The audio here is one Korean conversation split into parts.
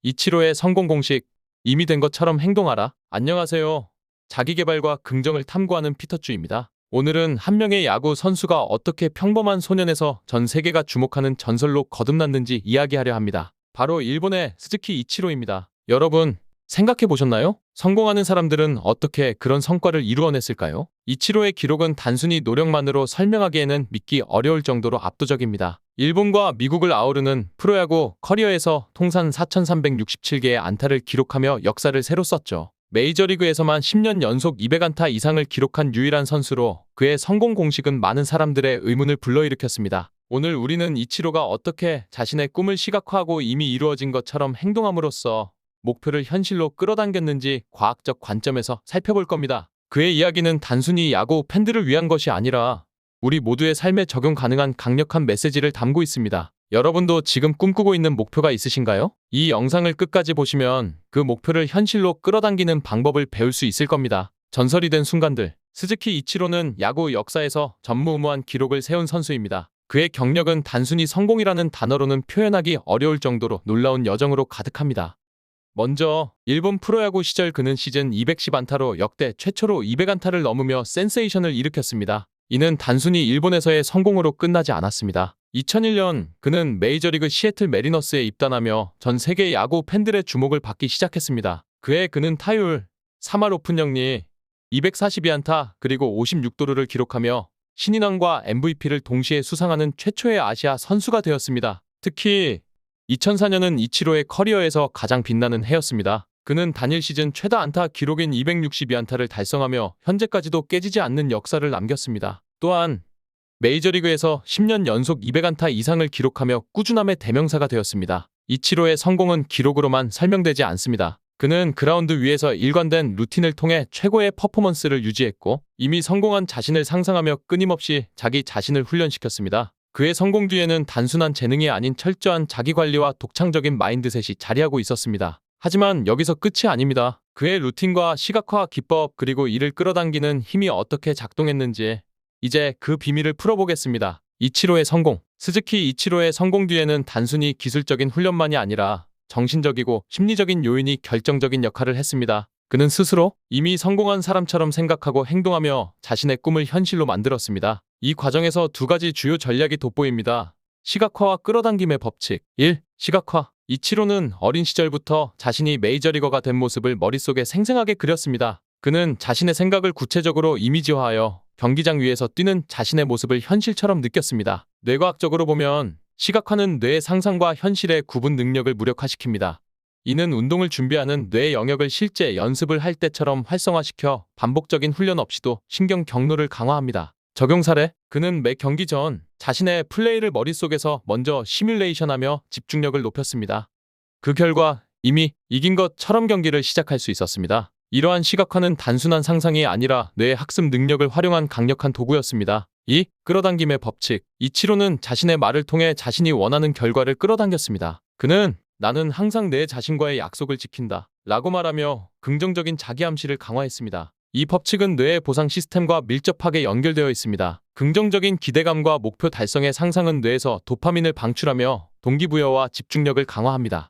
이치로의 성공 공식. 이미 된 것처럼 행동하라. 안녕하세요. 자기계발과 긍정을 탐구하는 피터주입니다. 오늘은 한 명의 야구 선수가 어떻게 평범한 소년에서 전 세계가 주목하는 전설로 거듭났는지 이야기하려 합니다. 바로 일본의 스즈키 이치로입니다. 여러분, 생각해 보셨나요? 성공하는 사람들은 어떻게 그런 성과를 이루어냈을까요? 이치로의 기록은 단순히 노력만으로 설명하기에는 믿기 어려울 정도로 압도적입니다. 일본과 미국을 아우르는 프로야구 커리어에서 통산 4,367개의 안타를 기록하며 역사를 새로 썼죠. 메이저리그에서만 10년 연속 200안타 이상을 기록한 유일한 선수로 그의 성공 공식은 많은 사람들의 의문을 불러일으켰습니다. 오늘 우리는 이치로가 어떻게 자신의 꿈을 시각화하고 이미 이루어진 것처럼 행동함으로써 목표를 현실로 끌어당겼는지 과학적 관점에서 살펴볼 겁니다. 그의 이야기는 단순히 야구 팬들을 위한 것이 아니라 우리 모두의 삶에 적용 가능한 강력한 메시지를 담고 있습니다. 여러분도 지금 꿈꾸고 있는 목표가 있으신가요? 이 영상을 끝까지 보시면 그 목표를 현실로 끌어당기는 방법을 배울 수 있을 겁니다. 전설이 된 순간들. 스즈키 이치로는 야구 역사에서 전무후무한 기록을 세운 선수입니다. 그의 경력은 단순히 성공이라는 단어로는 표현하기 어려울 정도로 놀라운 여정으로 가득합니다. 먼저 일본 프로야구 시절 그는 시즌 210안타로 역대 최초로 200안타를 넘으며 센세이션을 일으켰습니다. 이는 단순히 일본에서의 성공으로 끝나지 않았습니다. 2001년 그는 메이저리그 시애틀 메리너스에 입단하며 전 세계 야구 팬들의 주목을 받기 시작했습니다. 그는 타율, 3할 오픈 영리, 242안타 그리고 56도루를 기록하며 신인왕과 MVP를 동시에 수상하는 최초의 아시아 선수가 되었습니다. 특히 2004년은 이치로의 커리어에서 가장 빛나는 해였습니다. 그는 단일 시즌 최다 안타 기록인 262안타를 달성하며 현재까지도 깨지지 않는 역사를 남겼습니다. 또한 메이저리그에서 10년 연속 200안타 이상을 기록하며 꾸준함의 대명사가 되었습니다. 이치로의 성공은 기록으로만 설명되지 않습니다. 그는 그라운드 위에서 일관된 루틴을 통해 최고의 퍼포먼스를 유지했고 이미 성공한 자신을 상상하며 끊임없이 자기 자신을 훈련시켰습니다. 그의 성공 뒤에는 단순한 재능이 아닌 철저한 자기관리와 독창적인 마인드셋이 자리하고 있었습니다. 하지만 여기서 끝이 아닙니다. 그의 루틴과 시각화 기법 그리고 이를 끌어당기는 힘이 어떻게 작동했는지 이제 그 비밀을 풀어보겠습니다. 이치로의 성공. 스즈키 이치로의 성공 뒤에는 단순히 기술적인 훈련만이 아니라 정신적이고 심리적인 요인이 결정적인 역할을 했습니다. 그는 스스로 이미 성공한 사람처럼 생각하고 행동하며 자신의 꿈을 현실로 만들었습니다. 이 과정에서 두 가지 주요 전략이 돋보입니다. 시각화와 끌어당김의 법칙. 1. 시각화. 이치로는 어린 시절부터 자신이 메이저리거가 된 모습을 머릿속에 생생하게 그렸습니다. 그는 자신의 생각을 구체적으로 이미지화하여 경기장 위에서 뛰는 자신의 모습을 현실처럼 느꼈습니다. 뇌과학적으로 보면 시각화는 뇌의 상상과 현실의 구분 능력을 무력화시킵니다. 이는 운동을 준비하는 뇌 영역을 실제 연습을 할 때처럼 활성화시켜 반복적인 훈련 없이도 신경 경로를 강화합니다. 적용 사례. 그는 매 경기 전 자신의 플레이를 머릿속에서 먼저 시뮬레이션하며 집중력을 높였습니다. 그 결과 이미 이긴 것처럼 경기를 시작할 수 있었습니다. 이러한 시각화는 단순한 상상이 아니라 뇌의 학습 능력을 활용한 강력한 도구였습니다. 2. 끌어당김의 법칙. 이치로는 자신의 말을 통해 자신이 원하는 결과를 끌어당겼습니다. 그는 나는 항상 내 자신과의 약속을 지킨다 라고 말하며 긍정적인 자기암시를 강화했습니다. 이 법칙은 뇌의 보상 시스템과 밀접하게 연결되어 있습니다. 긍정적인 기대감과 목표 달성의 상상은 뇌에서 도파민을 방출하며 동기부여와 집중력을 강화합니다.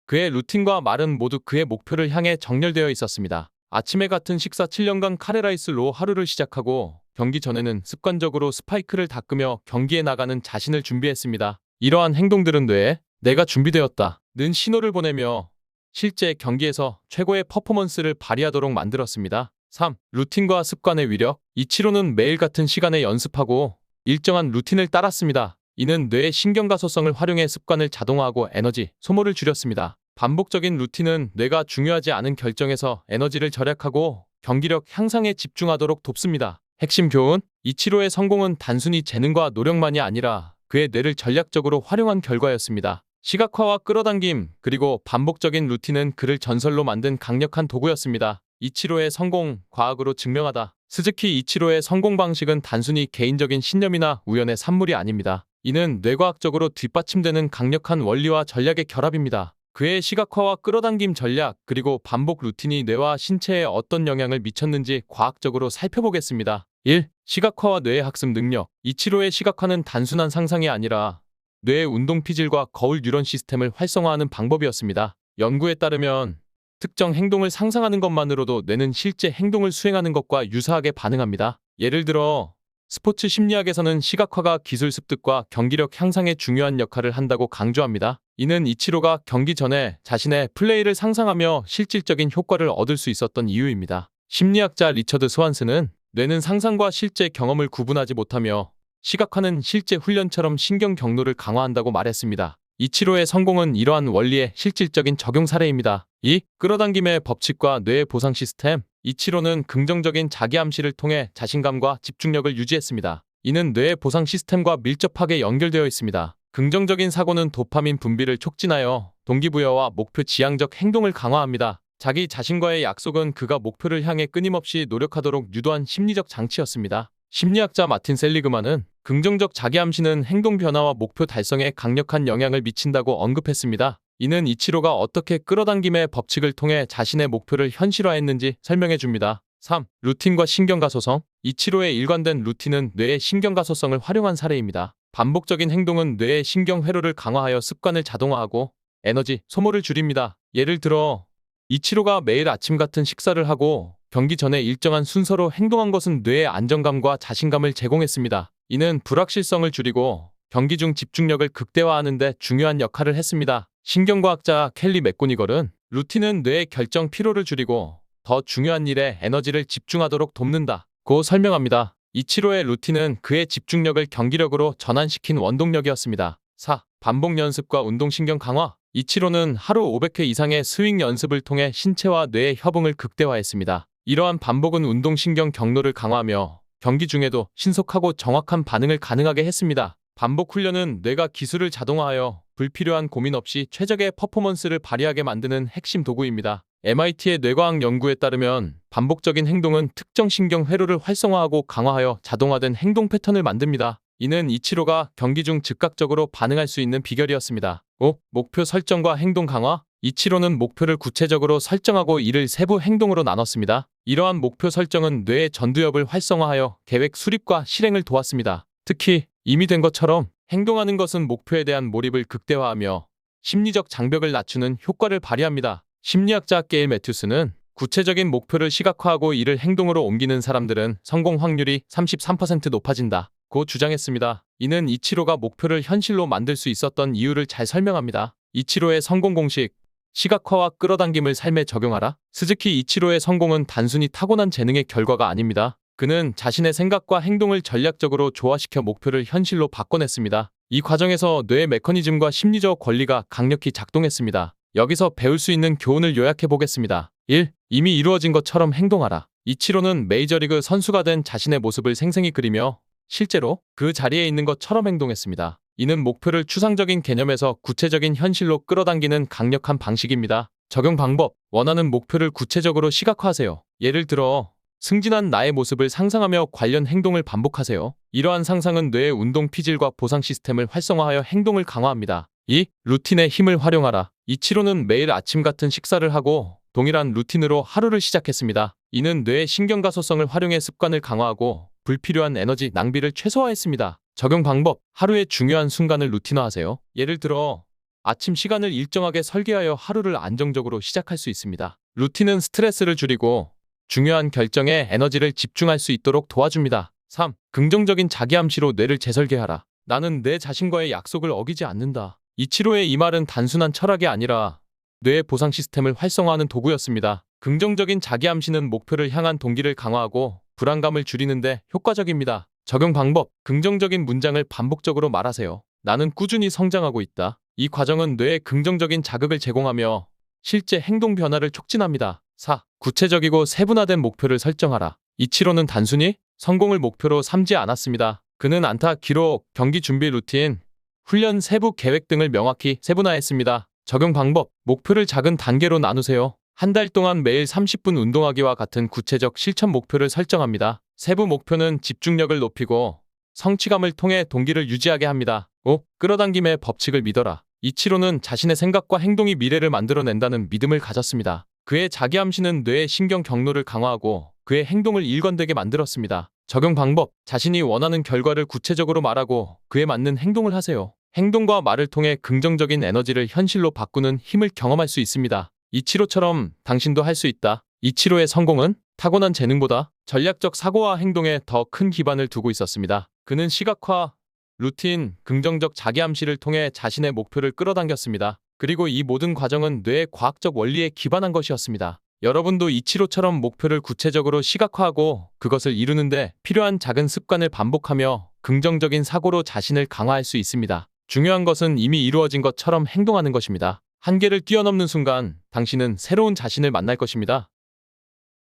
그의 루틴과 말은 모두 그의 목표를 향해 정렬되어 있었습니다. 아침에 같은 식사 7년간 카레라이스로 하루를 시작하고 경기 전에는 습관적으로 스파이크를 닦으며 경기에 나가는 자신을 준비했습니다. 이러한 행동들은 뇌에 내가 준비되었다 는 신호를 보내며 실제 경기에서 최고의 퍼포먼스를 발휘하도록 만들었습니다. 3. 루틴과 습관의 위력. 이치로는 매일 같은 시간에 연습하고 일정한 루틴을 따랐습니다. 이는 뇌의 신경가소성을 활용해 습관을 자동화하고 에너지 소모를 줄였습니다. 반복적인 루틴은 뇌가 중요하지 않은 결정에서 에너지를 절약하고 경기력 향상에 집중하도록 돕습니다. 핵심 교훈. 이치로의 성공은 단순히 재능과 노력만이 아니라 그의 뇌를 전략적으로 활용한 결과였습니다. 시각화와 끌어당김 그리고 반복적인 루틴은 그를 전설로 만든 강력한 도구였습니다. 이치로의 성공, 과학으로 증명하다. 스즈키 이치로의 성공 방식은 단순히 개인적인 신념이나 우연의 산물이 아닙니다. 이는 뇌과학적으로 뒷받침되는 강력한 원리와 전략의 결합입니다. 그의 시각화와 끌어당김 전략 그리고 반복 루틴이 뇌와 신체에 어떤 영향을 미쳤는지 과학적으로 살펴보겠습니다. 1. 시각화와 뇌의 학습 능력. 이치로의 시각화는 단순한 상상이 아니라 뇌의 운동 피질과 거울 뉴런 시스템을 활성화하는 방법이었습니다. 연구에 따르면 특정 행동을 상상하는 것만으로도 뇌는 실제 행동을 수행하는 것과 유사하게 반응합니다. 예를 들어 스포츠 심리학에서는 시각화가 기술 습득과 경기력 향상에 중요한 역할을 한다고 강조합니다. 이는 이치로가 경기 전에 자신의 플레이를 상상하며 실질적인 효과를 얻을 수 있었던 이유입니다. 심리학자 리처드 스완스는 뇌는 상상과 실제 경험을 구분하지 못하며 시각화는 실제 훈련처럼 신경 경로를 강화한다고 말했습니다. 이치로의 성공은 이러한 원리의 실질적인 적용 사례입니다. 2. 끌어당김의 법칙과 뇌의 보상 시스템. 이치로는 긍정적인 자기암시를 통해 자신감과 집중력을 유지했습니다. 이는 뇌의 보상 시스템과 밀접하게 연결되어 있습니다. 긍정적인 사고는 도파민 분비를 촉진하여 동기부여와 목표 지향적 행동을 강화합니다. 자기 자신과의 약속은 그가 목표를 향해 끊임없이 노력하도록 유도한 심리적 장치였습니다. 심리학자 마틴 셀리그만은 긍정적 자기암시는 행동 변화와 목표 달성에 강력한 영향을 미친다고 언급했습니다. 이는 이치로가 어떻게 끌어당김의 법칙을 통해 자신의 목표를 현실화했는지 설명해 줍니다. 3. 루틴과 신경가소성. 이치로의 일관된 루틴은 뇌의 신경가소성을 활용한 사례입니다. 반복적인 행동은 뇌의 신경 회로를 강화하여 습관을 자동화하고 에너지 소모를 줄입니다. 예를 들어 이치로가 매일 아침 같은 식사를 하고 경기 전에 일정한 순서로 행동한 것은 뇌의 안정감과 자신감을 제공했습니다. 이는 불확실성을 줄이고 경기 중 집중력을 극대화하는 데 중요한 역할을 했습니다. 신경과학자 켈리 맥고니걸은 루틴은 뇌의 결정 피로를 줄이고 더 중요한 일에 에너지를 집중하도록 돕는다고 설명합니다. 이치로의 루틴은 그의 집중력을 경기력으로 전환시킨 원동력이었습니다. 4. 반복 연습과 운동신경 강화. 이치로는 하루 500회 이상의 스윙 연습을 통해 신체와 뇌의 협응을 극대화했습니다. 이러한 반복은 운동신경 경로를 강화하며 경기 중에도 신속하고 정확한 반응을 가능하게 했습니다. 반복 훈련은 뇌가 기술을 자동화하여 불필요한 고민 없이 최적의 퍼포먼스를 발휘하게 만드는 핵심 도구입니다. MIT의 뇌과학 연구에 따르면 반복적인 행동은 특정 신경 회로를 활성화하고 강화하여 자동화된 행동 패턴을 만듭니다. 이는 이치로가 경기 중 즉각적으로 반응할 수 있는 비결이었습니다. 5. 목표 설정과 행동 강화. 이치로는 목표를 구체적으로 설정하고 이를 세부 행동으로 나눴습니다. 이러한 목표 설정은 뇌의 전두엽을 활성화하여 계획 수립과 실행을 도왔습니다. 특히 이미 된 것처럼 행동하는 것은 목표에 대한 몰입을 극대화하며 심리적 장벽을 낮추는 효과를 발휘합니다. 심리학자 게일 매튜스는 구체적인 목표를 시각화하고 이를 행동으로 옮기는 사람들은 성공 확률이 33% 높아진다고 주장했습니다. 이는 이치로가 목표를 현실로 만들 수 있었던 이유를 잘 설명합니다. 이치로의 성공 공식. 시각화와 끌어당김을 삶에 적용하라. 스즈키 이치로의 성공은 단순히 타고난 재능의 결과가 아닙니다. 그는 자신의 생각과 행동을 전략적으로 조화시켜 목표를 현실로 바꿔냈습니다. 이 과정에서 뇌의 메커니즘과 심리적 권리가 강력히 작동했습니다. 여기서 배울 수 있는 교훈을 요약해 보겠습니다. 1. 이미 이루어진 것처럼 행동하라. 이치로는 메이저리그 선수가 된 자신의 모습을 생생히 그리며 실제로 그 자리에 있는 것처럼 행동했습니다. 이는 목표를 추상적인 개념에서 구체적인 현실로 끌어당기는 강력한 방식입니다. 적용 방법. 원하는 목표를 구체적으로 시각화하세요. 예를 들어 승진한 나의 모습을 상상하며 관련 행동을 반복하세요. 이러한 상상은 뇌의 운동 피질과 보상 시스템을 활성화하여 행동을 강화합니다. 2. 루틴의 힘을 활용하라. 이치로는 매일 아침 같은 식사를 하고 동일한 루틴으로 하루를 시작했습니다. 이는 뇌의 신경가소성을 활용해 습관을 강화하고 불필요한 에너지 낭비를 최소화했습니다. 적용 방법. 하루의 중요한 순간을 루틴화하세요. 예를 들어 아침 시간을 일정하게 설계하여 하루를 안정적으로 시작할 수 있습니다. 루틴은 스트레스를 줄이고 중요한 결정에 에너지를 집중할 수 있도록 도와줍니다. 3. 긍정적인 자기암시로 뇌를 재설계하라. 나는 내 자신과의 약속을 어기지 않는다. 이치로의 이 말은 단순한 철학이 아니라 뇌의 보상 시스템을 활성화하는 도구였습니다. 긍정적인 자기암시는 목표를 향한 동기를 강화하고 불안감을 줄이는데 효과적입니다. 적용 방법. 긍정적인 문장을 반복적으로 말하세요. 나는 꾸준히 성장하고 있다. 이 과정은 뇌에 긍정적인 자극을 제공하며 실제 행동 변화를 촉진합니다. 4. 구체적이고 세분화된 목표를 설정하라. 이치로는 단순히 성공을 목표로 삼지 않았습니다. 그는 안타, 기록, 경기 준비 루틴, 훈련 세부 계획 등을 명확히 세분화했습니다. 적용 방법. 목표를 작은 단계로 나누세요. 한 달 동안 매일 30분 운동하기와 같은 구체적 실천 목표를 설정합니다. 세부 목표는 집중력을 높이고 성취감을 통해 동기를 유지하게 합니다. 5. 끌어당김의 법칙을 믿어라. 이치로는 자신의 생각과 행동이 미래를 만들어낸다는 믿음을 가졌습니다. 그의 자기암시는 뇌의 신경 경로를 강화하고 그의 행동을 일관되게 만들었습니다. 적용 방법. 자신이 원하는 결과를 구체적으로 말하고 그에 맞는 행동을 하세요. 행동과 말을 통해 긍정적인 에너지를 현실로 바꾸는 힘을 경험할 수 있습니다. 이치로처럼 당신도 할 수 있다. 이치로의 성공은 타고난 재능보다 전략적 사고와 행동에 더 큰 기반을 두고 있었습니다. 그는 시각화, 루틴, 긍정적 자기암시를 통해 자신의 목표를 끌어당겼습니다. 그리고 이 모든 과정은 뇌의 과학적 원리에 기반한 것이었습니다. 여러분도 이치로처럼 목표를 구체적으로 시각화하고 그것을 이루는데 필요한 작은 습관을 반복하며 긍정적인 사고로 자신을 강화할 수 있습니다. 중요한 것은 이미 이루어진 것처럼 행동하는 것입니다. 한계를 뛰어넘는 순간 당신은 새로운 자신을 만날 것입니다.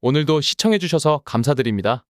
오늘도 시청해주셔서 감사드립니다.